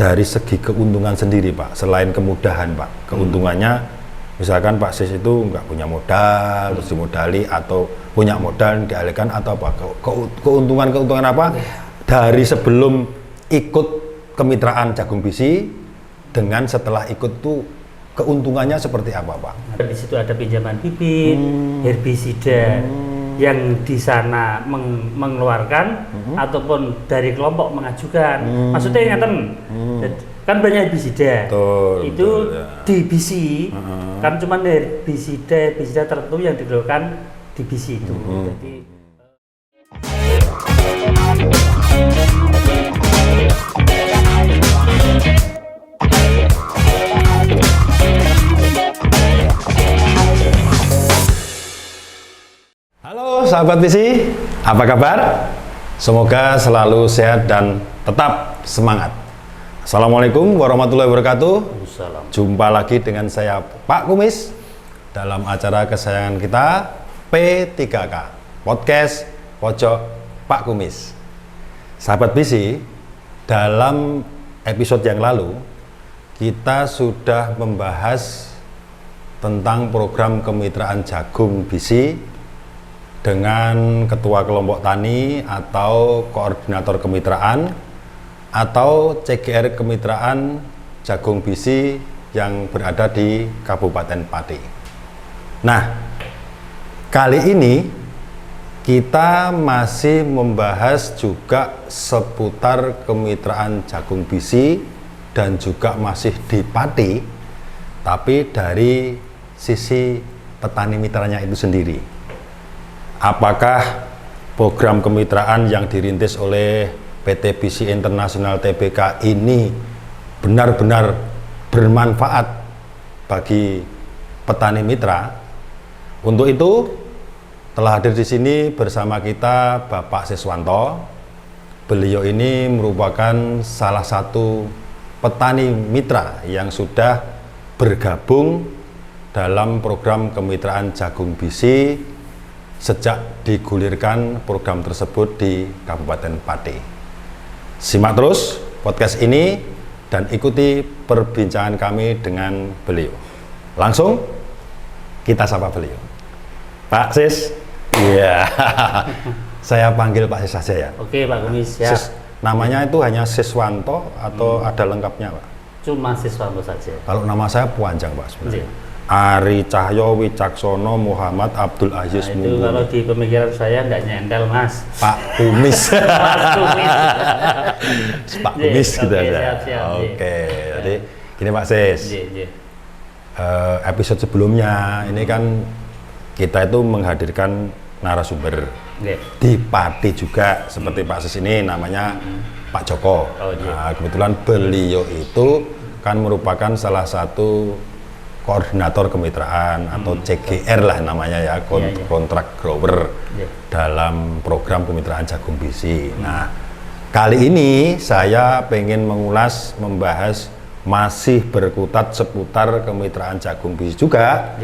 dari segi keuntungan sendiri Pak, selain kemudahan Pak, keuntungannya misalkan Pak Sis itu nggak punya modal, terus dimodali atau punya modal dialihkan atau apa, keuntungan apa dari sebelum ikut kemitraan Jagung Bisi dengan setelah ikut tuh keuntungannya seperti apa Pak? Di situ ada pinjaman bibit, herbisida yang di sana mengeluarkan ataupun dari kelompok mengajukan. Maksudnya ingatan kan banyak herbisida. Itu betul, ya. di Bisi kan cuma herbisida tertentu yang dikeluarkan di Bisi itu. Jadi Halo sahabat Bisi, apa kabar? Semoga selalu sehat dan tetap semangat. Assalamualaikum warahmatullahi wabarakatuh. Jumpa lagi dengan saya Pak Kumis dalam acara kesayangan kita P3K, Podcast Pojok Pak Kumis. Sahabat Bisi, dalam episode yang lalu kita sudah membahas tentang program kemitraan Jagung Bisi dengan ketua kelompok tani atau koordinator kemitraan atau CGR kemitraan Jagung Bisi yang berada di Kabupaten Pati. Nah, kali ini kita masih membahas juga seputar kemitraan Jagung Bisi dan juga masih di Pati, tapi dari sisi petani mitranya itu sendiri. Apakah program kemitraan yang dirintis oleh PT Bisi Internasional Tbk ini benar-benar bermanfaat bagi petani mitra? Untuk itu telah hadir di sini bersama kita Bapak Siswanto. Beliau ini merupakan salah satu petani mitra yang sudah bergabung dalam program kemitraan Jagung Bisi sejak digulirkan program tersebut di Kabupaten Pati. Simak terus podcast ini dan ikuti perbincangan kami dengan beliau. Langsung kita sapa beliau. Pak Sis, iya, saya panggil Pak Sis saja ya. Oke Pak Kumis ya. Sis, namanya itu hanya Siswanto atau ada lengkapnya Pak? Cuma Siswanto saja. Kalau nama saya panjang Pak sebenarnya. Iya. Ari Cahyo Wicaksono Muhammad Abdul Aziz Itu Mumpuni. kalau di pemikiran saya nggak nyendel Mas. Pak Kumis. Mas Kumis. Pak Kumis gitu Oke, aja. siap. Oke, jadi gini Pak Sis. Episode sebelumnya ini kan kita itu menghadirkan narasumber di Pati juga seperti Pak Sis ini namanya Pak Joko. Nah, kebetulan beliau itu kan merupakan salah satu koordinator kemitraan atau CGR lah namanya ya, kontrak grower dalam program kemitraan Jagung Bisi. Nah, kali ini saya pengen mengulas, membahas masih berkutat seputar kemitraan Jagung Bisi juga,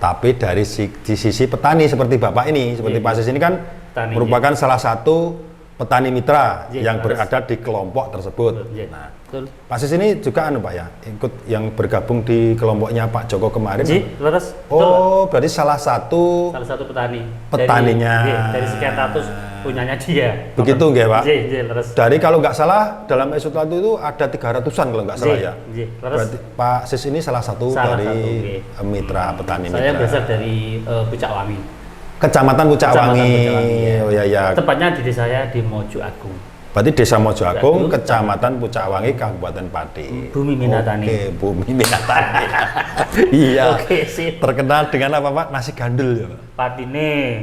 tapi dari sisi petani seperti Bapak ini, seperti Pak Sis ini kan petani, merupakan salah satu petani mitra yang berada di kelompok tersebut. Nah, Pak Sis ini juga Pak ya, ikut yang bergabung di kelompoknya Pak Joko kemarin. Leres. Oh, berarti salah satu petani. Petaninya. Dari sekian ratus punyanya dia. Begitu nggak Pak? Leres. Dari kalau nggak salah dalam episode itu ada 300-an kalau nggak salah ya. Berarti Pak Sis ini salah satu dari mitra petani. Saya berasal dari Pucak Wangi. Kecamatan Pucak Wangi. Oh ya. Tepatnya di desa saya di Mojo Agung. Berarti Desa Mojo Agung, Kecamatan Pucak Wangi, Kabupaten Pati. Bumi Minatani. Oke, Bumi Minatani. Iya. Oke, sip. Terkenal dengan apa Pak? Nasi gandul ya Pak? Patine.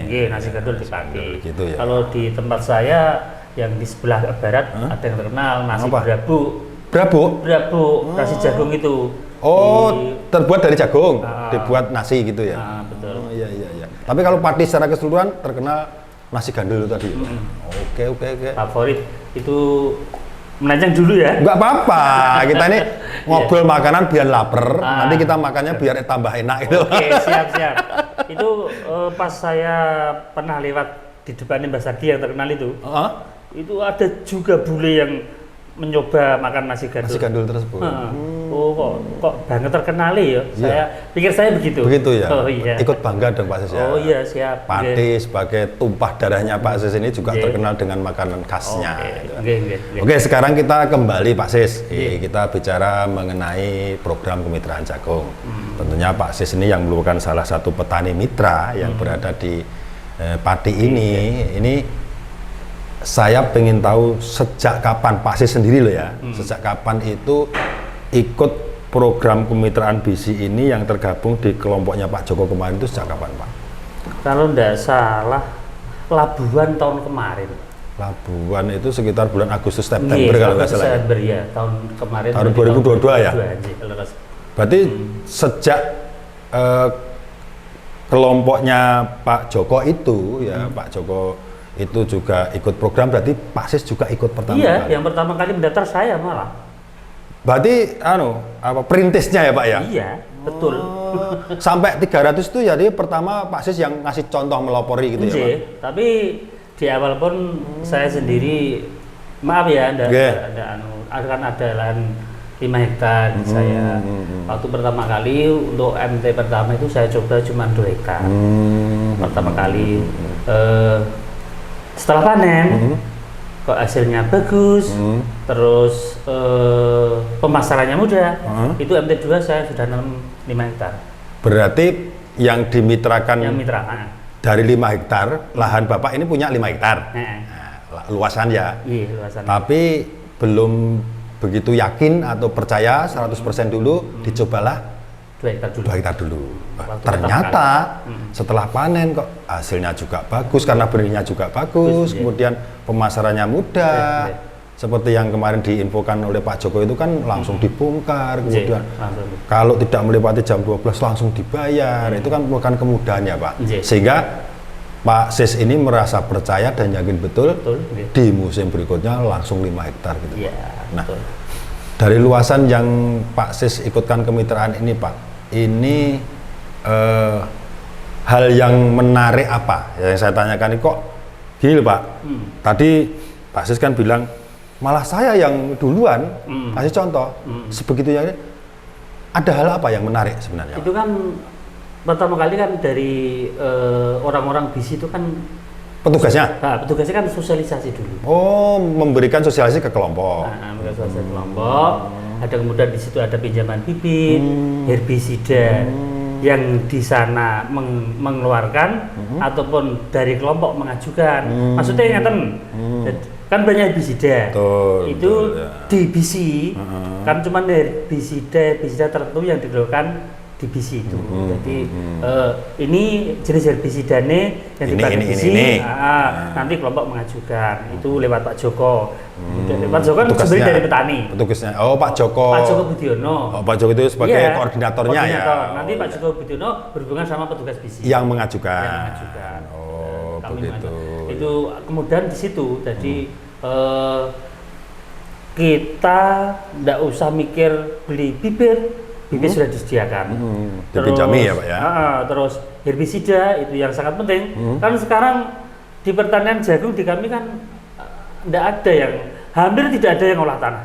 Iya, nasi gandul di Pati. Gitu ya. Kalau di tempat saya yang di sebelah barat ada yang terkenal nasi berabuk. Berabuk, nasi jagung itu. Oh, terbuat dari jagung, dibuat nasi gitu ya. Betul. Oh, iya. Tapi kalau Pati secara keseluruhan terkenal nasi gandul itu tadi. Oke. Favorit itu menanjang dulu ya. Enggak apa-apa. Kita ini ngobrol makanan biar lapar. Nanti kita makannya biar tambah enak itu. Oke, siap. Itu pas saya pernah lewat di depannya Mbak Sadi yang terkenal itu. Itu ada juga bule yang mencoba makan nasi gandul. Nasi gandul tersebut. Oh kok banget terkenali ya. Saya pikir saya begitu. Begitu ya. Oh iya. Ikut bangga dong Pak Sis ya. Oh iya siap. Pati sebagai tumpah darahnya Pak Sis ini juga terkenal dengan makanan khasnya. Oke, sekarang kita kembali Pak Sis. Kita bicara mengenai program kemitraan jagung. Tentunya Pak Sis ini yang merupakan salah satu petani mitra yang berada di Pati ini saya pengen tahu sejak kapan Pak Sis sendiri loh ya, sejak kapan itu ikut program kemitraan BC ini yang tergabung di kelompoknya Pak Joko kemarin itu sejak kapan Pak? Kalau tidak salah Labuan tahun kemarin. Labuan itu sekitar bulan Agustus September kalau nggak salah. September ya, tahun kemarin. Tahun 2022 ya. Berarti sejak kelompoknya Pak Joko itu ya Pak Joko itu juga ikut program, berarti Pak Sis juga ikut pertama kali? Yang pertama kali mendaftar saya malah. Berarti perintisnya ya Pak ya? Iya, betul. Sampai 300 itu jadi pertama Pak Sis yang ngasih contoh melopori gitu ya Pak? Tapi di awal pun saya sendiri, maaf ya, ada lahan 5 hektar saya. Waktu pertama kali untuk MT pertama itu saya coba cuma 2 hektar. Pertama kali. Setelah panen, kok hasilnya bagus, terus pemasarannya mudah, itu MT2 saya sudah nanam 5 hektar. Berarti yang dimitrakan dari 5 hektar, lahan Bapak ini punya 5 hektar, luasan ya? Iya, luasan. Tapi belum begitu yakin atau percaya 100% dulu, dicobalah 2 hektar dulu. 2 hektar dulu. Ternyata setelah panen kok hasilnya juga bagus karena benihnya juga bagus, kemudian pemasarannya mudah. Seperti yang kemarin diinfokan oleh Pak Joko itu kan langsung dibongkar, kemudian kalau tidak melewati jam 12 langsung dibayar. Itu kan bukan kemudahan ya Pak. Sehingga Pak Sis ini merasa percaya dan yakin betul, di musim berikutnya langsung 5 hektar gitu. Nah, dari luasan yang Pak Sis ikutkan kemitraan ini Pak, ini hal yang menarik apa yang saya tanyakan ini kok gini loh Pak, tadi Pak Sis kan bilang malah saya yang duluan kasih contoh, sebegitunya ini ada hal apa yang menarik sebenarnya? Itu kan pertama kali kan dari orang-orang BC itu kan petugasnya? Petugasnya kan sosialisasi dulu. Oh, memberikan sosialisasi ke kelompok. Memberikan sosialisasi ke kelompok. Ada kemudian di situ ada pinjaman bibit, herbisida yang di sana mengeluarkan ataupun dari kelompok mengajukan. Maksudnya ingatan kan banyak herbisida. Itu di BC kan cuma herbisida tertentu yang dikeluarkan di BC itu. Jadi ini jenis herbisidane yang dipakai BC, nanti kelompok mengajukan. Itu lewat Pak Joko. Pak Joko kan sebenarnya dari petani. Petugasnya. Oh, Pak Joko. Pak Joko Budiono. Oh, Pak Joko itu sebagai koordinatornya ya. Nanti Pak Joko Budiono berhubungan sama petugas BC. Yang mengajukan. Oh, begitu. Itu kemudian di situ. Jadi kita tidak usah mikir beli bibit sudah disediakan. Dipinjami ya Pak ya. Terus herbisida itu yang sangat penting. Kan sekarang di pertanian jagung di kami kan tidak ada yang, hampir tidak ada yang olah tanah.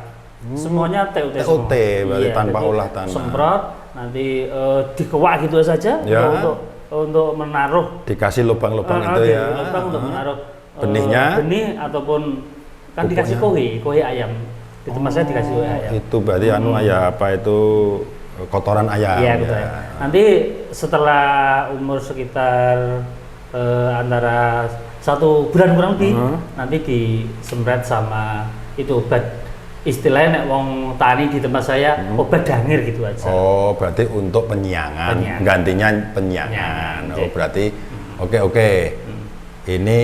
Semuanya TOT. TOT berarti tanpa olah tanah. Semprot, nanti dikewak gitu saja untuk menaruh. Dikasih lubang-lubang itu ya. Lubang untuk menaruh benih ataupun kan dikasih kohe ayam. Di tempat saya dikasih kohe ayam. Itu berarti ya apa itu kotoran ayam. Iya, betul. Nanti setelah umur sekitar antara 1 bulan kurang lebih, nanti disemprot sama itu obat, istilahnya nek wong tani di tempat saya obat dangir gitu aja. Oh, berarti untuk penyiangan. Gantinya penyiangan. Oh, berarti oke. Ini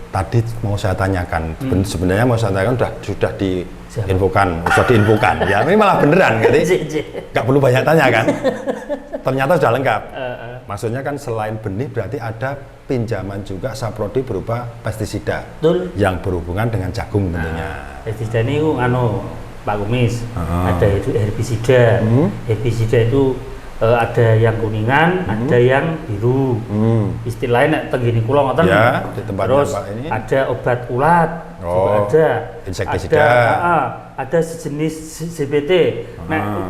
tadi mau saya tanyakan, sebenarnya mau saya tanyakan sudah diinfokan ya, ini malah beneran gitu. Nggak perlu banyak tanya kan, ternyata sudah lengkap. Maksudnya kan selain benih berarti ada pinjaman juga saprodi berupa pestisida. Betul. Yang berhubungan dengan jagung tentunya. Pestisida ini Pak Kumis, ada itu herbisida. Herbisida itu ada yang kuningan, ada yang biru. Istilahnya tenggini kula ngoten. Ya, di tempatnya terus Pak ini. ada obat ulat. juga ada. Insektisida. Ada sejenis CBT.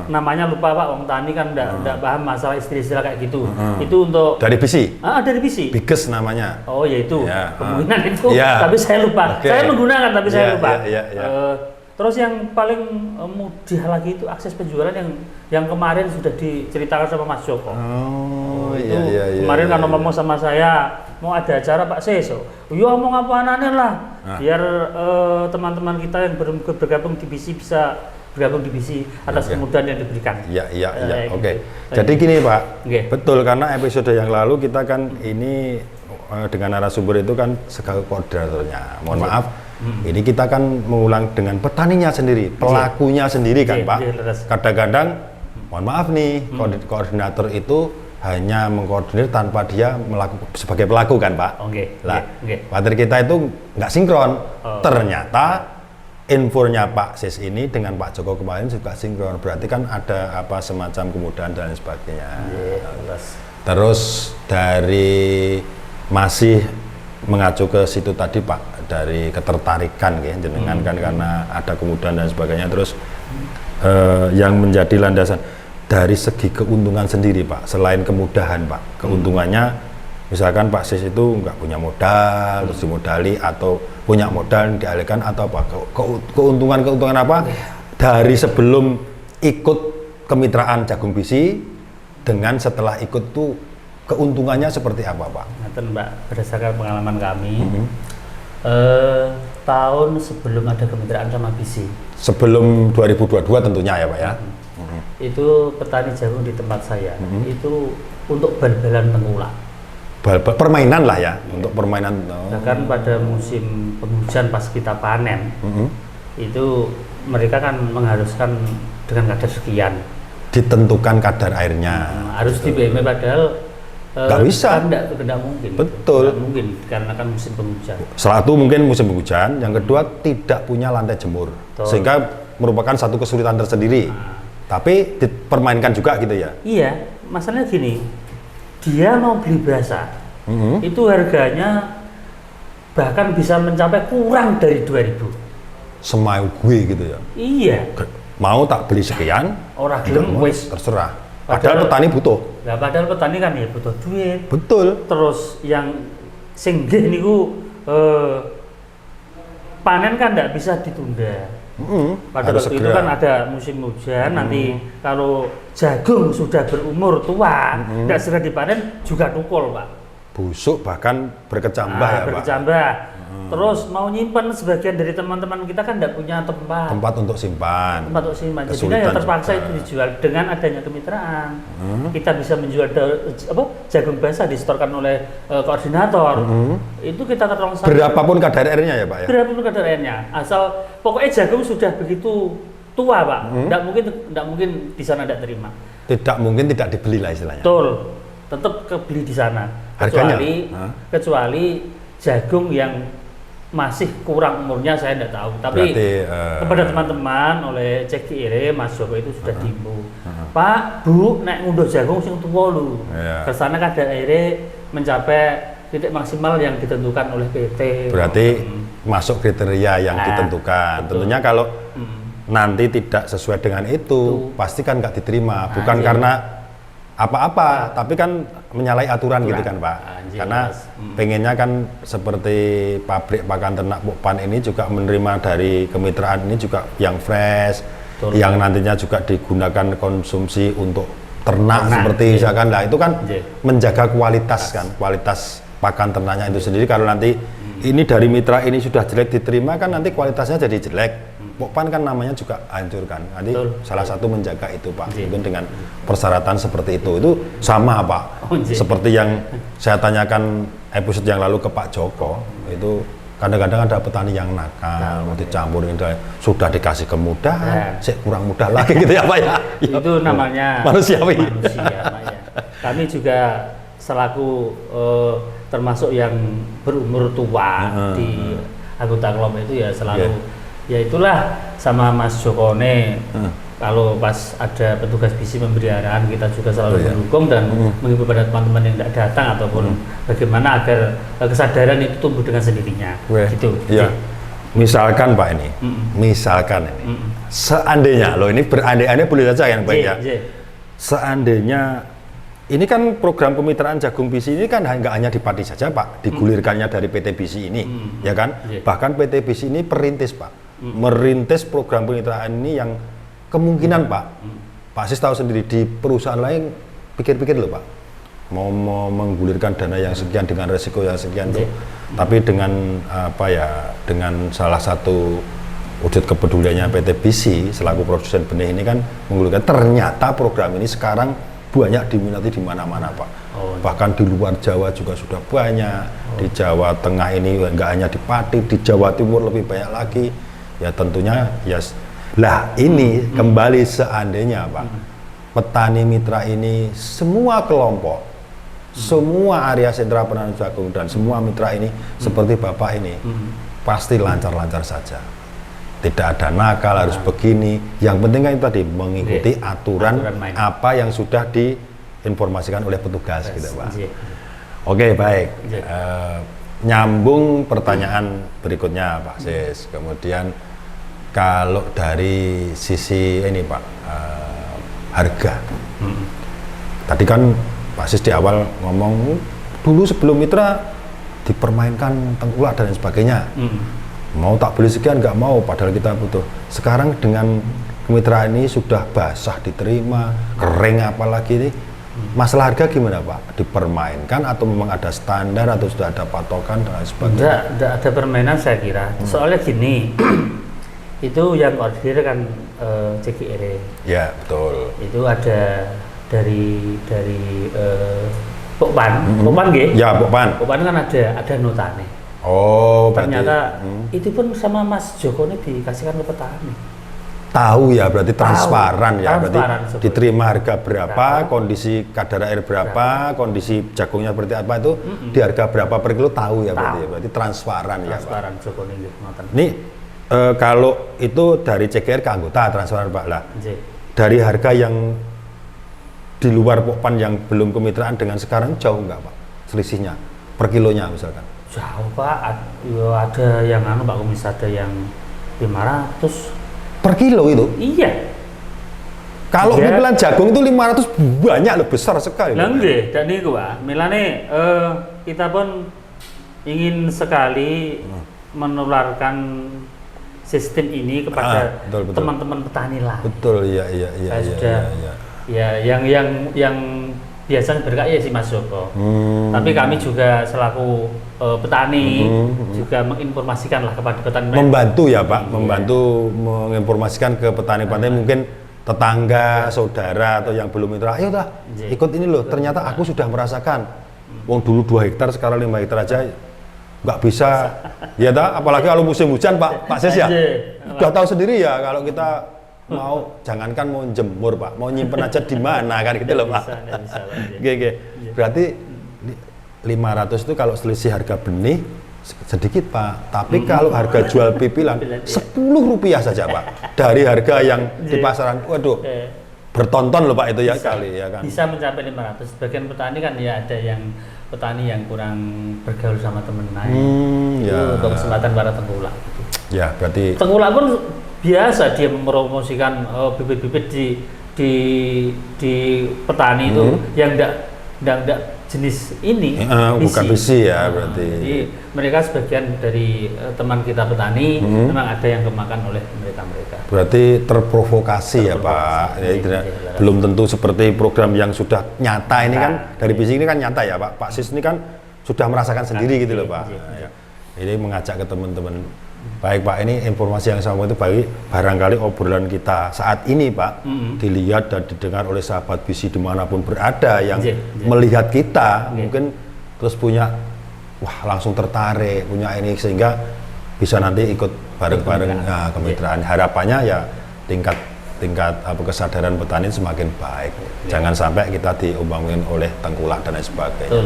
Namanya lupa Pak, wong tani kan enggak paham masalah istilah kayak gitu. Itu untuk dari bisi. Dari bisi. Biges namanya. Oh ya itu. Kemungkinan itu. Tapi saya lupa. Okay. Saya menggunakan tapi saya lupa. Terus yang paling mudah lagi itu akses penjualan yang kemarin sudah diceritakan sama Mas Joko. Kemarin kan ngomong sama saya, mau ada acara Pak Seso. Yo ngomong apa aneh lah. Biar teman-teman kita yang bergabung di BISI bisa bergabung di BISI atas kemudahan yang diberikan. Oke. Jadi gini Pak, betul, karena episode yang lalu kita kan ini dengan narasumber itu kan sebagai koordinatornya. Mohon maaf. Ini kita kan mengulang dengan petaninya sendiri, pelakunya sendiri kan Pak. Kadang-kadang, mohon maaf nih, koordinator itu hanya mengkoordinir tanpa dia melakukan sebagai pelaku kan Pak. Materi kita itu nggak sinkron. Ternyata infonya Pak Sis ini dengan Pak Joko kemarin juga sinkron. Berarti kan ada apa semacam kemudahan dan sebagainya. Terus dari masih mengacu ke situ tadi Pak, dari ketertarikan ya jenengan kan karena ada kemudahan dan sebagainya. Terus yang menjadi landasan dari segi keuntungan sendiri Pak, selain kemudahan Pak, keuntungannya misalkan Pak Sis itu nggak punya modal terus dimodali, atau punya modal dialihkan, atau apa keuntungan apa dari sebelum ikut kemitraan Jagung Bisi dengan setelah ikut tuh keuntungannya seperti apa Pak? Ngaten Mbak, berdasarkan pengalaman kami, tahun sebelum ada kemitraan sama BISI, sebelum 2022 tentunya ya Pak ya. Itu petani jagung di tempat saya itu untuk bal-balan tengkulak. Permainan lah ya, untuk permainan. Bahkan pada musim penghujan pas kita panen, itu mereka kan mengharuskan dengan kadar sekian. Ditentukan kadar airnya. Harus di BM padahal nggak bisa. Tidak mungkin. Betul. Nggak mungkin karena kan musim penghujan. Satu mungkin musim penghujan, yang kedua tidak punya lantai jemur, sehingga merupakan satu kesulitan tersendiri. Tapi dipermainkan juga gitu ya? Iya, masalahnya gini, dia mau beli basah, itu harganya bahkan bisa mencapai kurang dari 2.000. Semau gue gitu ya? Iya. Mau tak beli sekian, orang gelem wis terserah. Padahal petani butuh. Nah, padahal petani kan ya butuh duit. Betul. Terus yang sing nggih niku panen kan tidak bisa ditunda. Pada waktu itu kan ada musim hujan, nanti kalau jagung sudah berumur tua, tidak segera dipanen juga tukul Pak. Busuk bahkan berkecambah ya Pak. Berkecambah. Terus mau nyimpan, sebagian dari teman-teman kita kan tidak punya tempat untuk simpan. Jadinya ya terpaksa itu dijual. Dengan adanya kemitraan, kita bisa menjual jagung basah disetorkan oleh koordinator. Itu kita tertolong. Berapapun kadar airnya ya Pak ya? Berapapun kadar airnya, asal pokoknya jagung sudah begitu tua Pak, tidak mungkin di sana tidak terima. Tidak mungkin tidak dibeli lah istilahnya. Betul, tetap kebeli di sana. Harganya? Kecuali jagung yang masih kurang umurnya saya tidak tahu, tapi kepada teman-teman oleh cek kiri Mas Joko itu sudah diimbau, Pak, Bu, nek ngunduh jagung sing tuwa lho. Kesana kadar airnya mencapai titik maksimal yang ditentukan oleh PT. Berarti masuk kriteria yang ditentukan. Betul. Tentunya kalau nanti tidak sesuai dengan itu, pasti kan nggak diterima. Bukan karena apa-apa, tapi kan menyalahi aturan gitu kan Pak. Karena pengennya kan seperti pabrik pakan ternak Pokpan ini juga menerima dari kemitraan ini juga yang fresh, yang nantinya juga digunakan konsumsi untuk ternak seperti misalkan lah, itu kan menjaga kualitas kan, kualitas pakan ternaknya itu sendiri. Kalau nanti ini dari mitra ini sudah jelek diterima, kan nanti kualitasnya jadi jelek. Pokpan kan namanya juga hancur kan. Nanti salah satu menjaga itu Pak. Mungkin dengan persyaratan seperti itu sama Pak. Seperti yang saya tanyakan episode yang lalu ke Pak Joko, itu kadang-kadang ada petani yang nakal, mau dicampurin, sudah dikasih kemudahan, kurang mudah lagi gitu ya Pak ya. Itu namanya manusiawi. Manusia Pak ya. Kami juga selaku termasuk yang berumur tua di anggota kelompok itu ya selalu ya itulah sama Mas Jokone. Kalau pas ada petugas BISI memberi arahan, kita juga selalu mendukung dan mengimbau pada teman-teman yang tidak datang ataupun bagaimana agar kesadaran itu tumbuh dengan sendirinya. Gitu. Iya. Misalkan Pak ini, misalkan ini, seandainya loh ini berandai-andai boleh saja yang Pak ya. Seandainya ini kan program kemitraan jagung bisi ini kan nggak hanya di Pati saja Pak, digulirkannya dari PT Bisi ini, ya kan? Bahkan PT Bisi ini perintis Pak, merintis program kemitraan ini yang kemungkinan Pak Sis tahu sendiri di perusahaan lain pikir-pikir loh Pak, mau menggulirkan dana yang sekian dengan resiko yang sekian tuh, tapi dengan apa ya, dengan salah satu wujud kepeduliannya PT Bisi selaku produsen benih ini kan menggulirkan, ternyata program ini sekarang banyak diminati di mana-mana Pak. Bahkan di luar Jawa juga sudah banyak, di Jawa Tengah ini enggak hanya di Pati, di Jawa Timur lebih banyak lagi. Ya tentunya ya lah ini kembali seandainya Pak, petani mitra ini semua kelompok, semua area sentra penanam jagung dan semua mitra ini seperti Bapak ini pasti lancar-lancar saja. Tidak ada nakal harus begini. Yang penting kan itu tadi mengikuti aturan apa yang sudah diinformasikan oleh petugas gitu Pak. Oke baik. Nyambung pertanyaan berikutnya Pak Sis. Kemudian kalau dari sisi ini Pak, harga. Tadi kan Pak Sis di awal ngomong dulu sebelum mitra dipermainkan tengkulak dan sebagainya. Mau tak beli sekian nggak mau, padahal kita butuh. Sekarang dengan kemitraan ini sudah basah diterima, kering apalagi ini, masalah harga gimana Pak? Dipermainkan atau memang ada standar atau sudah ada patokan dan lain sebagainya? Tidak ada permainan saya kira. Soalnya gini, itu yang order kan CGR. Ya betul. Itu ada dari Pokpan, Pokpan nggih? Ya Pokpan. Pokpan kan ada notane. Oh, ternyata itu pun sama Mas Joko ini dikasihkan ke petani. Tahu ya, berarti transparan ya, berarti sebenarnya. diterima harga berapa, kondisi kadar air berapa, kondisi jagungnya seperti apa itu, di harga berapa per kilo tahu ya, berarti transparan ya Pak. Transparan Joko ini. Ini kalau itu dari CGR ke anggota transparan Pak lah. Dari harga yang di luar Pokpan yang belum kemitraan dengan sekarang jauh nggak Pak selisihnya per kilonya misalkan? Jauh Pak, ada yang Pak Kumis, ada yang 500 per kilo itu? Iya. Kalau milan jagung itu 500 banyak loh, besar sekali. Lah nggih, dan niku Pak, milane kita pun ingin sekali menularkan sistem ini kepada teman-teman petani lain. Betul, iya. Ya, yang biasanya berkaya sih Mas Joko. Tapi kami juga selaku petani juga menginformasikan lah kepada petani. Membantu ya Pak, membantu menginformasikan ke petani-petani mungkin tetangga, saudara atau yang belum mitra. Ayo dah, ikut ini loh. Ternyata aku sudah merasakan. Wong dulu 2 hektar sekarang 5 hektar aja nggak bisa. Ya dah, apalagi kalau musim hujan Pak Sis ya. Udah tahu sendiri ya kalau kita mau jangankan mau jemur Pak, mau nyimpen aja di mana kan gitu loh Pak. Oke. Berarti 500 itu kalau selisih harga benih sedikit Pak, tapi kalau harga jual pipilan 10 rupiah saja Pak dari harga yang di pasaran. Waduh, bertonton loh Pak itu ya kali ya kan. Bisa mencapai 500. Sebagian petani kan ya ada yang petani yang kurang bergaul sama temen lain. Itu untuk kesempatan para tengkulak. Ya berarti tengkulak pun biasa dia mempromosikan bibit-bibit di petani itu yang enggak jenis ini bukan besi ya berarti. Jadi mereka sebagian dari teman kita petani memang ada yang kemakan oleh mereka. Berarti terprovokasi ya Pak. Belum tentu seperti program yang sudah nyata ini kan dari besi ini kan nyata ya Pak. Pak Sis ini kan sudah merasakan sendiri gitu loh Pak. Ini mengajak ke teman-teman. Baik Pak, ini informasi yang sama itu baik, barangkali obrolan kita saat ini Pak dilihat dan didengar oleh sahabat bisi dimanapun berada yang melihat kita mungkin terus punya langsung tertarik punya ini sehingga bisa nanti ikut bareng-bareng kemitraan. Harapannya ya tingkat kesadaran petani semakin baik. Jangan sampai kita diombang-ambingin oleh tengkulak dan lain sebagainya.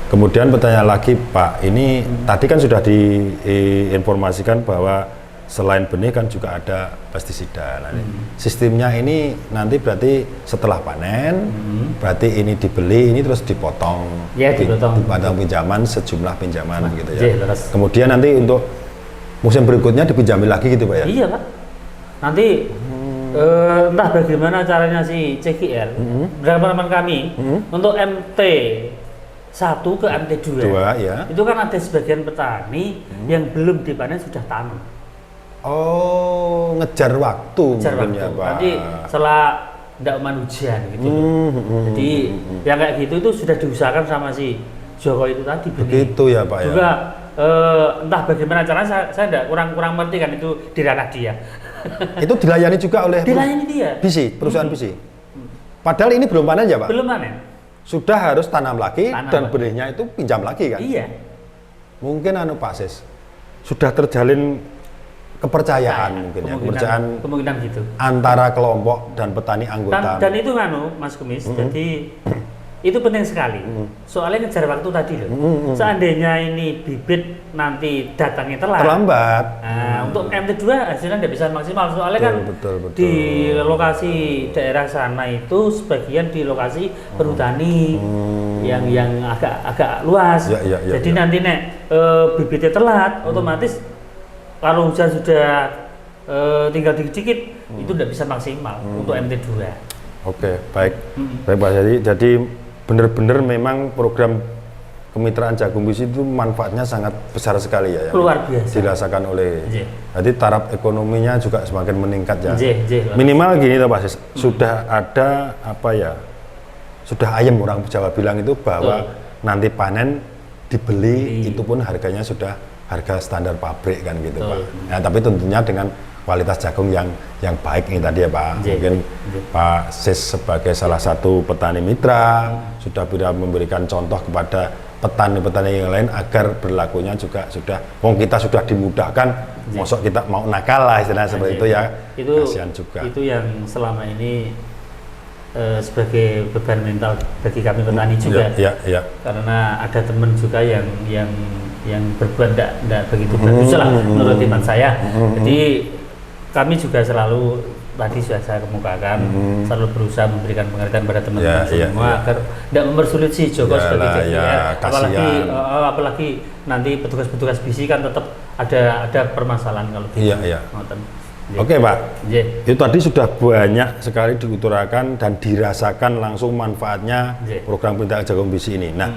Kemudian pertanyaan lagi Pak, ini tadi kan sudah diinformasikan bahwa selain benih kan juga ada pestisida. Sistemnya ini nanti berarti setelah panen, berarti ini dibeli, ini terus dipotong, dipotong pinjaman sejumlah pinjaman gitu ya. Kemudian nanti untuk musim berikutnya dipinjami lagi gitu Pak ya? Iya Pak. Nanti entah bagaimana caranya si CGR teman-teman kami untuk MT1 ke MT2 ya. itu kan ada sebagian petani yang belum dipanen sudah tanam. Oh, ngejar waktu. Ya, Pak. Nanti setelah tidak hujan gitu. Jadi yang kayak gitu itu sudah diusahakan sama si Joko itu tadi. Begitu ya Pak juga, ya. Entah bagaimana caranya saya tidak kurang mengerti kan itu di ranah dia. Itu dilayani juga oleh dia. Bisi, perusahaan Bisi. Padahal ini belum panen ya Pak? Belum panen. Sudah harus tanam lagi dan benihnya itu pinjam lagi kan? Iya. Mungkin Pak Sis, sudah terjalin kepercayaan mungkin ya, kemungkinan gitu. Antara kelompok dan petani anggota. Dan itu Mas Kumis, jadi itu penting sekali. Soalnya ngejar waktu tadi loh. Seandainya ini bibit nanti datangnya terlambat. Nah, untuk MT2 hasilnya tidak bisa maksimal. Soalnya kan betul. Di lokasi daerah sana itu sebagian di lokasi perhutani yang agak luas. Jadi nanti bibitnya telat, otomatis kalau hujan sudah tinggal dikit-dikit itu tidak bisa maksimal untuk MT2. Oke, baik Pak. Jadi benar-benar memang program kemitraan jagung bisi itu manfaatnya sangat besar sekali ya, luar biasa dirasakan oleh. Jadi taraf ekonominya juga semakin meningkat ya. Minimal gini Pak Sis, sudah ada sudah ayam orang Jawa bilang itu bahwa nanti panen dibeli itu pun harganya sudah harga standar pabrik kan gitu Pak. Ya, tapi tentunya dengan kualitas jagung yang baik ini tadi ya Pak. Mungkin Pak Sis sebagai salah satu petani mitra sudah bisa memberikan contoh kepada petani-petani yang lain agar berlakunya juga sudah, kita sudah dimudahkan, mosok kita mau nakal lah istilahnya seperti itu ya. Kasihan juga. Itu yang selama ini sebagai beban mental bagi kami petani juga. Karena ada teman juga yang berbuat tidak begitu bagus lah menurut iman saya. Jadi kami juga selalu tadi sudah saya kemukakan selalu berusaha memberikan pengertian pada teman-teman semua agar tidak mempersulit si Joko sebagai CGR. Apalagi nanti petugas-petugas bisi kan tetap ada permasalahan kalau gitu. Oke Pak, itu tadi sudah banyak sekali diutarakan dan dirasakan langsung manfaatnya program Pintar Jagung Bisi ini. Nah,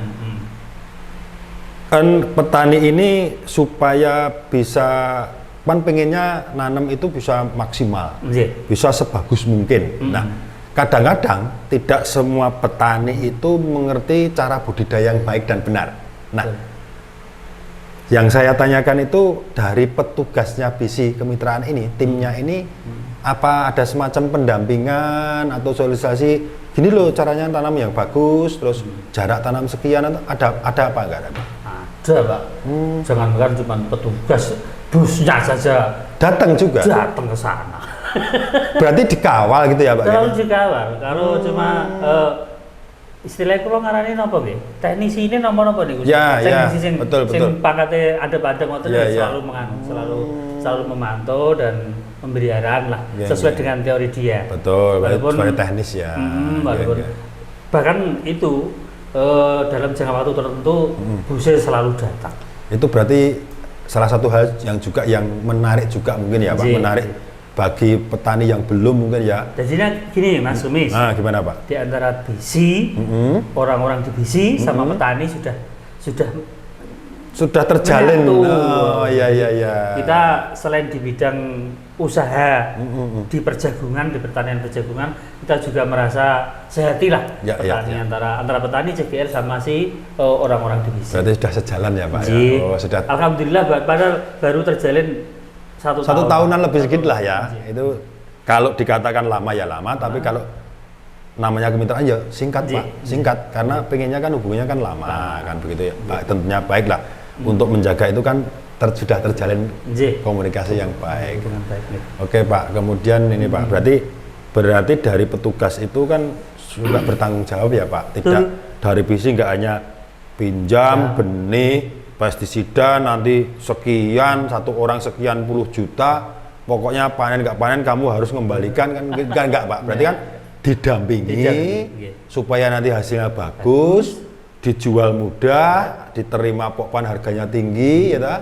kan petani ini supaya bisa pengennya nanam itu bisa maksimal, bisa sebagus mungkin. Nah, kadang-kadang tidak semua petani itu mengerti cara budidaya yang baik dan benar. Nah, yang saya tanyakan itu dari petugasnya Bisi Kemitraan ini, timnya ini, apa ada semacam pendampingan atau sosialisasi? Gini loh caranya tanam yang bagus, terus jarak tanam sekian, ada apa enggak ada? Ada Pak. Jangankan cuma petugas, busnya saja datang juga. Datang ke sana. Berarti dikawal gitu ya Pak? Selalu dikawal. Kalau cuma istilahnya kalau ngarani apa nggih? Teknisi ini nomor-nomor niku. Teknisi betul. Sing pangkate ada pada ngoten selalu memantau dan memberi arahan lah sesuai dengan teori dia. Betul, walaupun sebagai teknis ya. Bahkan itu dalam jangka waktu tertentu busnya selalu datang. Itu berarti salah satu hal yang juga yang menarik juga mungkin ya Pak, menarik bagi petani yang belum mungkin ya. Jadinya gini Mas Kumis. Nah, gimana Pak? Di antara Bisi, orang-orang di Bisi sama petani sudah terjalin. Oh iya. Kita selain di bidang usaha di perjagungan, di pertanian perjagungan, kita juga merasa sehati lah antara petani CGR sama si orang-orang di Bisi. Berarti sudah sejalan ya Pak? Sudah. Alhamdulillah, padahal baru terjalin satu tahunan lebih sedikit lah ya. Itu kalau dikatakan lama ya lama, tapi kalau namanya kemitraan ya singkat Pak, singkat karena pengennya kan hubungannya kan lama kan begitu ya. Tentunya baik lah untuk menjaga itu kan sudah terjalin komunikasi yang baik. Oke Pak, kemudian ini Pak, berarti dari petugas itu kan juga bertanggung jawab ya Pak, tidak dari Bisi nggak hanya pinjam benih pestisida nanti sekian, satu orang sekian puluh juta, pokoknya panen nggak panen kamu harus mengembalikan kan nggak Pak, berarti kan didampingi supaya nanti hasilnya bagus, dijual mudah, diterima pokpan harganya tinggi, ya ta?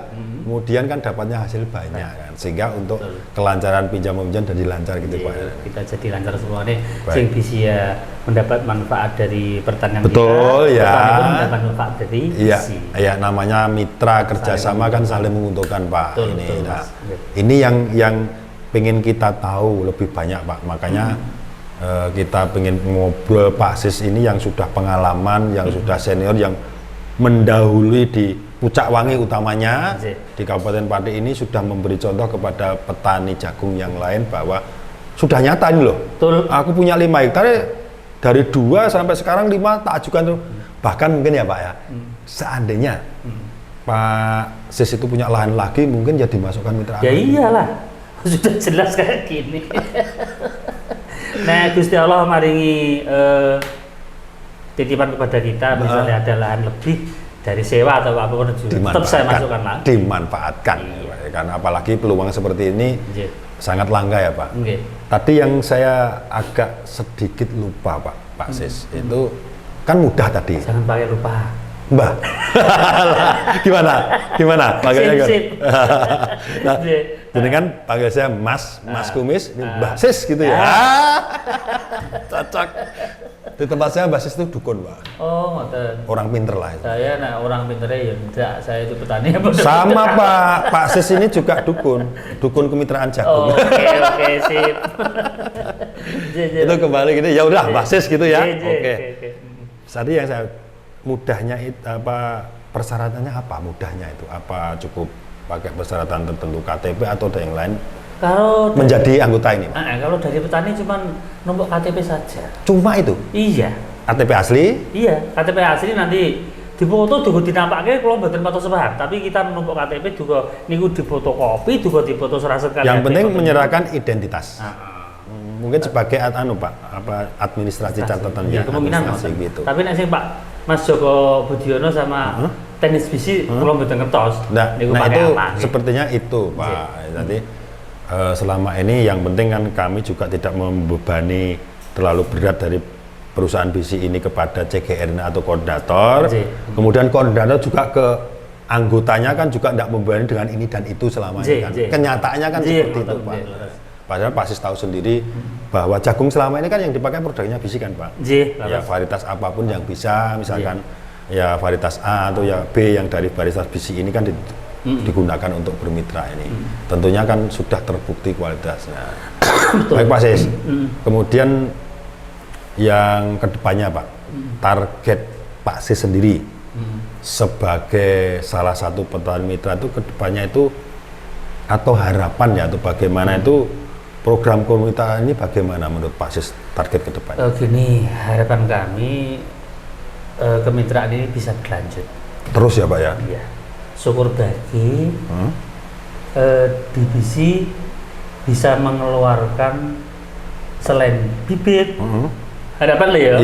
Kemudian kan dapatnya hasil banyak kan, sehingga untuk kelancaran pinjam meminjam jadi lancar gitu Pak. Kita jadi lancar semua nih, sing bisa mendapat manfaat dari pertanian betul, kita, ya. petani pun mendapat manfaat dari bisi. Iya, namanya mitra kerjasama kan saling menguntungkan Pak. Betul, Ini, betul, nah, Mas. ini yang pengen kita tahu lebih banyak Pak, makanya kita pengen ngobrol Pak Sis ini yang sudah pengalaman, yang sudah senior, yang mendahului di Pucak Wangi utamanya di Kabupaten Pati ini sudah memberi contoh kepada petani jagung yang lain bahwa sudah nyata ini loh. Betul. Aku punya 5 hektar dari 2 sampai sekarang 5 tak ajukan tuh. Bahkan mungkin ya Pak ya, seandainya Pak Sis itu punya lahan lagi mungkin ya dimasukkan mitra. Ya iyalah, sudah jelas kayak gini. Nah, Gusti Allah maringi titipan kepada kita, misalnya ada lahan lebih dari sewa atau apapun juga, tetap saya masukkan lagi. Dimanfaatkan, ya, karena apalagi peluang seperti ini sangat langka ya Pak. Tadi yang saya agak sedikit lupa Pak Sis, itu kan mudah tadi. Jangan pakai lupa. Mbah, gimana? Panggilnya Sip. nah, jadi kan panggil saya Mas Kumis, ini Mbah Sis gitu ya. Cocok. Di tempat saya Mbah Sis itu dukun Pak. Oh, ngoten. Orang pinter lah itu. Saya orang pinternya ya enggak, saya itu petani. Sama Pak Sis ini juga dukun kemitraan jagung. Oke, sip. Itu kembali gitu, ya udah Mbah Sis gitu ya. Oke. Tadi yang saya mudahnya itu apa, persyaratannya apa mudahnya itu? Apa cukup pakai persyaratan tertentu KTP atau ada yang lain? Kalau menjadi anggota ini Pak? Kalau dari petani cuma nombok KTP saja. Cuma itu? Iya. KTP asli? Iya, KTP asli nanti difoto juga dinampaknya kalau mboten foto sebahan, tapi kita nombok KTP juga niku difotokopi, juga difoto seraset KTP. Yang penting menyerahkan identitas. Mungkin sebagai administrasi catatan ya, kemungkinan gitu. Tapi nek sing Pak Mas Joko Budiono sama tenis bisi kula mboten ngertos. Nah itu apa, sepertinya itu Pak. Jadi selama ini yang penting kan kami juga tidak membebani terlalu berat dari perusahaan bisi ini kepada CGR atau koordinator. Kemudian koordinator juga ke anggotanya kan juga tidak membebani dengan ini dan itu selama ini kan. Kenyataannya kan seperti itu Pak. Padahal Pak Sis tahu sendiri bahwa jagung selama ini kan yang dipakai produknya bisi kan Pak. Ya varietas apapun yang bisa, misalkan ya varietas A atau ya B yang dari varietas bisi ini kan digunakan untuk bermitra ini. Tentunya kan sudah terbukti kualitasnya. Baik Pak Sis. Kemudian yang kedepannya Pak, target Pak Sis sendiri sebagai salah satu petani mitra itu kedepannya itu atau harapan ya atau bagaimana itu program komunitas ini bagaimana menurut Pak Sis target ke depan? Gini, harapan kami kemitraan ini bisa berlanjut. Terus ya Pak ya? Iya. Syukur bagi divisi bisa mengeluarkan selain bibit. Harapan lah ya.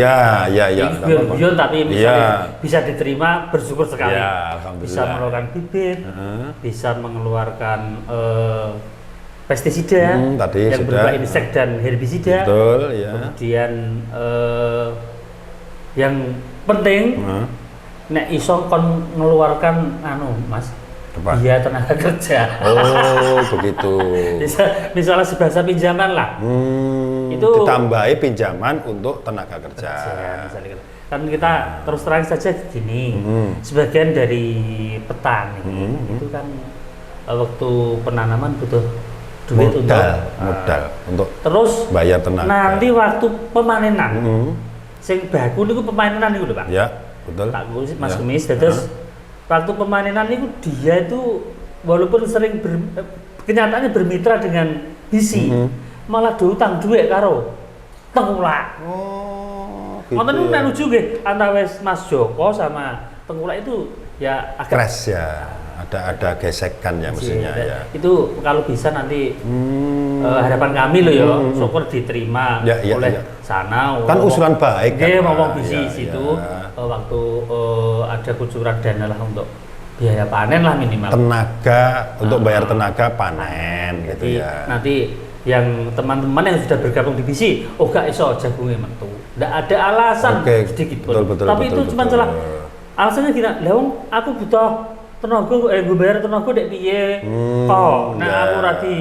Ya. Biar tapi misalnya bisa diterima, bersyukur sekali. Ya, bisa mengeluarkan bibit, bisa mengeluarkan pestisida tadi yang berupa insek dan herbisida. Betul, ya. Kemudian yang penting nek iso kon ngeluarkan Mas biaya tenaga kerja. Oh, begitu. Misalnya sebahasa pinjaman lah. Itu ditambahi pinjaman untuk tenaga kerja. Kan kita terus terang saja gini. Sebagian dari petani itu kan waktu penanaman butuh duit modal untuk terus bayar tenaga. Nanti waktu pemanenan, sing baku niku pemanenan niku lho Pak. Ya, betul. Pak Mas Kumis, terus waktu pemanenan niku dia itu walaupun sering kenyataannya bermitra dengan bisi, malah diutang duit karo tengkulak. Oh, gitu. Ngoten niku menuju nggih antawis Mas Joko sama tengkulak itu ya agak crash ya. Ada gesekan ya mestinya ya. Itu kalau bisa nanti harapan kami loh ya, syukur diterima oleh sana. Kan usulan baik kan. Ngomong bisi situ waktu ada kucuran dana lah untuk biaya panen lah minimal. Tenaga untuk bayar tenaga panen gitu ya. Nanti yang teman-teman yang sudah bergabung di bisi, gak iso jagungnya metu. Nggak ada alasan sedikit pun. Tapi itu cuma celah alasannya gini, lawang aku butuh tenaga, gue bayar tenaga dek piye, kok, nah aku rati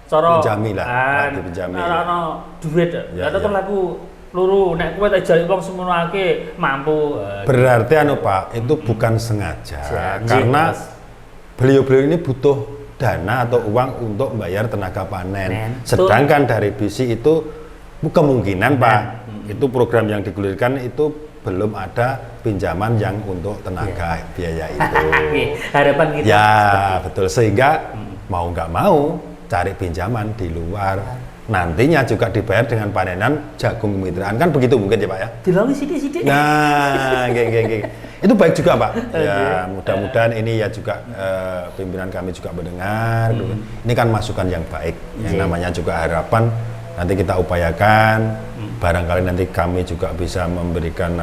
cara pinjami lah, pinjami. Nah, duit, atau laku luru, nek kowe tak jali wong semono akeh mampu. Berarti Pak, itu bukan sengaja, karena beliau-beliau ini butuh dana atau uang untuk membayar tenaga panen. Sedangkan dari BISI itu kemungkinan Pak, itu program yang digulirkan itu belum ada pinjaman yang untuk tenaga biaya itu. Harapan kita. Ya betul, sehingga mau nggak mau cari pinjaman di luar. Nantinya juga dibayar dengan panenan jagung kemitraan, kan begitu mungkin ya Pak ya? Dilangi sidik-sidik. Nah, itu baik juga Pak. Ya mudah-mudahan ini ya juga pimpinan kami juga mendengar. Ini kan masukan yang baik, yang namanya juga harapan. Nanti kita upayakan, barangkali nanti kami juga bisa memberikan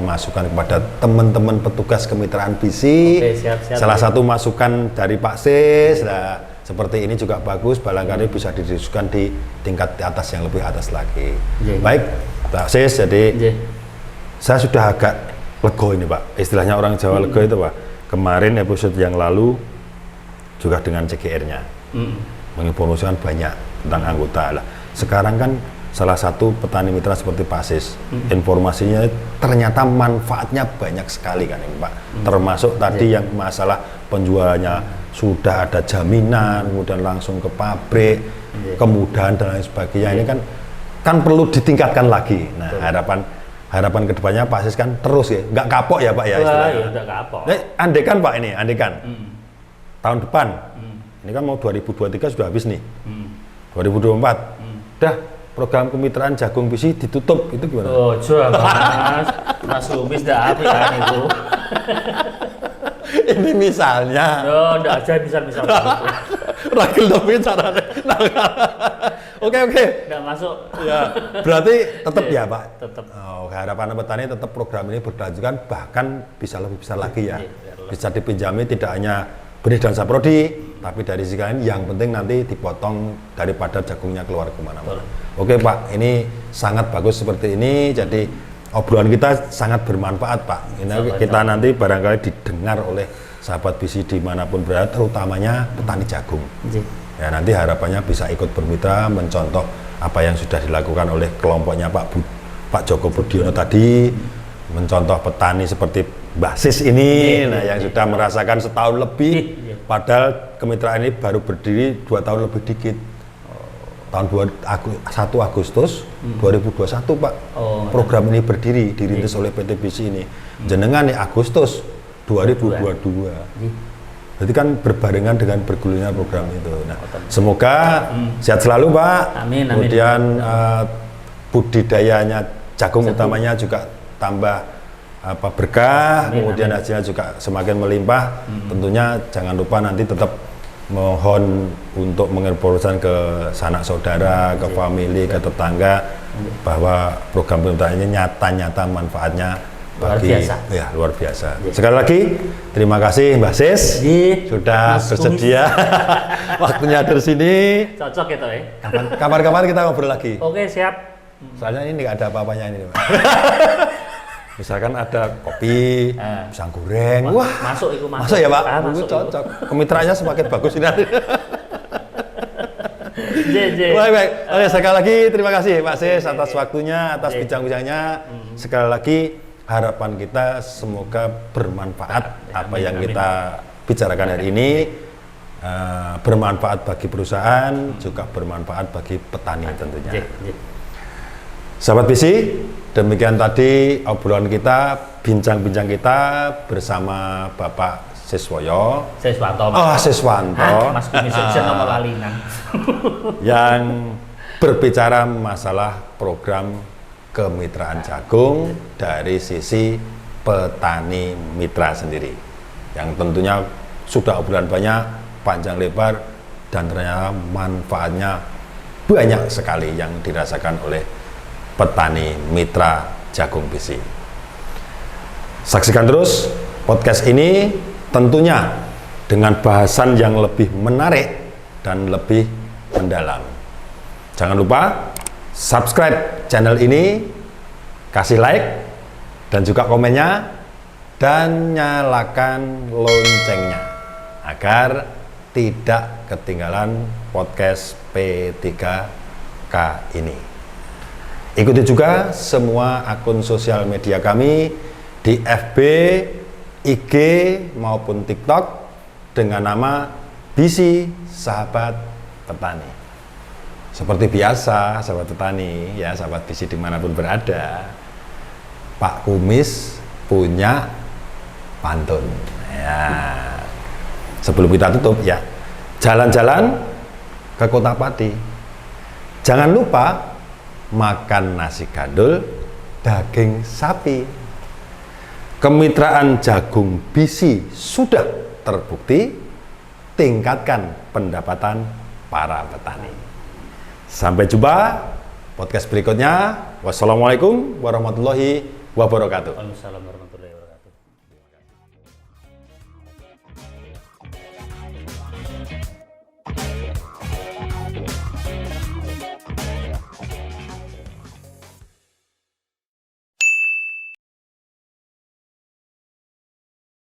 masukan kepada teman-teman petugas kemitraan BISI. Siap, salah satu masukan dari Pak Sis, seperti ini juga bagus, barangkali bisa didiskusikan di tingkat atas yang lebih atas lagi. Baik, Pak Sis, jadi saya sudah agak lego ini Pak, istilahnya orang Jawa lego itu Pak. Kemarin episode yang lalu juga dengan CGR-nya, menginformasikan banyak tentang anggota lah. Sekarang kan salah satu petani mitra seperti Pak Sis, informasinya ternyata manfaatnya banyak sekali kan ini Pak. Termasuk tadi yang masalah penjualannya sudah ada jaminan, kemudian langsung ke pabrik, kemudahan dan lain sebagainya. Ini kan perlu ditingkatkan lagi. Nah, harapan kedepannya Pak Sis kan terus ya, nggak kapok ya Pak ya istilahnya. Nggak kapok. Andekan Pak ini, tahun depan, ini kan mau 2023 sudah habis nih, 2024. Dah program kemitraan jagung BISI ditutup, itu gimana? Oh, jual Mas Lumis dah apa kan itu? Ini misalnya. Oh, enggak aja bisa. Ragil tapi caranya. Oke. Enggak masuk. Ya, berarti tetap ya Pak? Tetap. Oh, harapan petani tetap program ini berkelanjutan, bahkan bisa lebih besar lagi ya. Bisa dipinjami tidak hanya benih dan saprodi, tapi dari sisi lain yang penting nanti dipotong daripada jagungnya keluar kemana-mana. Oke Pak, ini sangat bagus seperti ini, jadi obrolan kita sangat bermanfaat Pak. Ini kita nanti barangkali didengar oleh sahabat BISI dimanapun berada, terutamanya petani jagung. Ya nanti harapannya bisa ikut bermitra, mencontoh apa yang sudah dilakukan oleh kelompoknya Pak Joko Budiono tadi, mencontoh petani seperti Mbah Sis ini, yang sudah merasakan setahun lebih, padahal kemitraan ini baru berdiri 2 tahun lebih dikit. Tahun 1 Agustus 2021 Pak, program ini berdiri, dirintis oleh PT BISI ini. Jenengan nih Agustus 2022. Jadi kan berbarengan dengan bergulirnya program itu. Nah, semoga sehat selalu Pak. Amin. Kemudian budidayanya jagung utamanya juga tambah berkah, kemudian hasilnya juga semakin melimpah. Tentunya jangan lupa nanti tetap mohon untuk menginformasikan ke sanak saudara, ke famili, ke tetangga bahwa program pemerintahan ini nyata manfaatnya bagi luar biasa. Sekali lagi terima kasih Mbak Sis sudah bersedia waktunya dari sini. Cocok gitu ya. Kapan-kapan kita ngobrol lagi. Oke, siap. Soalnya ini nggak ada apa-apanya ini. Misalkan ada kopi, pisang goreng, wah masuk ya Pak, masuk cocok. Kemitraannya semakin bagus ini. Baik. Oke, sekali lagi terima kasih Pak Sis atas waktunya, atas bincang-bincangnya. Sekali lagi harapan kita semoga bermanfaat apa yang kita bicarakan hari ini, bermanfaat bagi perusahaan, juga bermanfaat bagi petani tentunya. Sahabat BISI, demikian tadi obrolan kita, bincang-bincang kita bersama Bapak Siswanto. Mas Kumis nomor lalinan. Yang berbicara masalah program kemitraan jagung dari sisi petani mitra sendiri. Yang tentunya sudah obrolan banyak, panjang lebar, dan ternyata manfaatnya banyak sekali yang dirasakan oleh petani mitra jagung BISI. Saksikan terus podcast ini tentunya dengan bahasan yang lebih menarik dan lebih mendalam. Jangan lupa subscribe channel ini, kasih like dan juga komennya, dan nyalakan loncengnya agar tidak ketinggalan podcast P3K ini. Ikuti juga semua akun sosial media kami di FB, IG maupun TikTok dengan nama Bisi Sahabat Petani. Seperti biasa, sahabat petani, ya sahabat Bisi dimanapun berada, Pak Kumis punya pantun. Ya. Sebelum kita tutup, ya, jalan-jalan ke Kota Pati. Jangan lupa makan nasi gandul, daging sapi. Kemitraan jagung Bisi sudah terbukti, tingkatkan pendapatan para petani. Sampai jumpa podcast berikutnya. Wassalamualaikum warahmatullahi wabarakatuh. Waalaikumsalam warahmatullahi wabarakatuh.